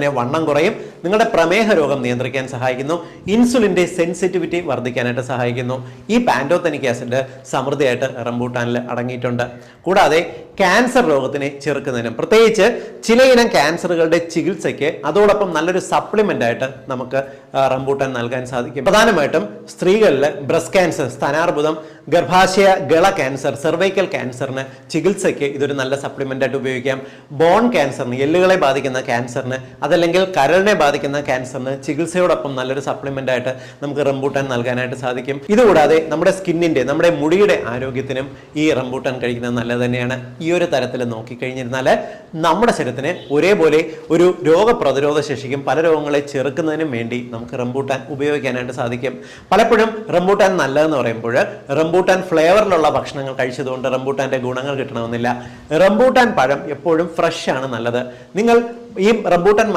തന്നെ വണ്ണം കുറയും, നിങ്ങളുടെ പ്രമേഹ രോഗം നിയന്ത്രിക്കാൻ സഹായിക്കുന്നു, ഇൻസുലിന്റെ സെൻസിറ്റിവിറ്റി വർദ്ധിക്കാനായിട്ട് സഹായിക്കുന്നു. ഈ പാൻറ്റോതെനിക് ആസിഡ് സമൃദ്ധിയായിട്ട് റംബൂട്ടാനിൽ അടങ്ങിയിട്ടുണ്ട്. കൂടാതെ ക്യാൻസർ രോഗത്തിനെ ചെറുക്കുന്നതിനും പ്രത്യേകിച്ച് ചിലയിനം ക്യാൻസറുകളുടെ ചികിത്സയ്ക്ക് അതോടൊപ്പം നല്ലൊരു സപ്ലിമെന്റ് ആയിട്ട് നമുക്ക് റംബൂട്ടാൻ നൽകാൻ സാധിക്കും. പ്രധാനമായിട്ടും സ്ത്രീകളിൽ ബ്രസ്റ്റ് ക്യാൻസർ, സ്ഥാനാർബുദം, ഗർഭാശയ ഗള ക്യാൻസർ, സെർവൈക്കൽ ക്യാൻസറിന് ചികിത്സയ്ക്ക് ഇതൊരു നല്ല സപ്ലിമെന്റ് ആയിട്ട് ഉപയോഗിക്കാം. ബോൺ ക്യാൻസറിന്, എല്ലുകളെ ബാധിക്കുന്ന ക്യാൻസറിന്, അതല്ലെങ്കിൽ കരളിനെ ബാധിക്കുന്ന ക്യാൻസറിന് ചികിത്സയോടൊപ്പം നല്ലൊരു സപ്ലിമെന്റ് ആയിട്ട് നമുക്ക് റംബൂട്ടാൻ നൽകാനായിട്ട് സാധിക്കും. ഇതുകൂടാതെ നമ്മുടെ സ്കിന്നിന്റെ, നമ്മുടെ മുടിയുടെ ആരോഗ്യത്തിനും ഈ റംബൂട്ടാൻ കഴിക്കുന്നത് നല്ലത് തന്നെയാണ്. ഈ ഒരു തരത്തിൽ നോക്കിക്കഴിഞ്ഞിരുന്നാൽ നമ്മുടെ ശരീരത്തിന് ഒരേപോലെ ഒരു രോഗപ്രതിരോധ ശേഷിക്കും പല രോഗങ്ങളെ ചെറുക്കുന്നതിനും വേണ്ടി നമുക്ക് റംബൂട്ടാൻ ഉപയോഗിക്കാനായിട്ട് സാധിക്കും. പലപ്പോഴും റംബൂട്ടാൻ നല്ലതെന്ന് പറയുമ്പോൾ റംബൂട്ടാൻ ഫ്ലേവറിലുള്ള ഭക്ഷണങ്ങൾ കഴിച്ചതുകൊണ്ട് റംബൂട്ടാന്റെ ഗുണങ്ങൾ കിട്ടണമെന്നില്ല. റംബൂട്ടാൻ പഴം എപ്പോഴും ഫ്രഷ് ആണ് നല്ലത്. നിങ്ങൾ ഈ റംബൂട്ടാൻ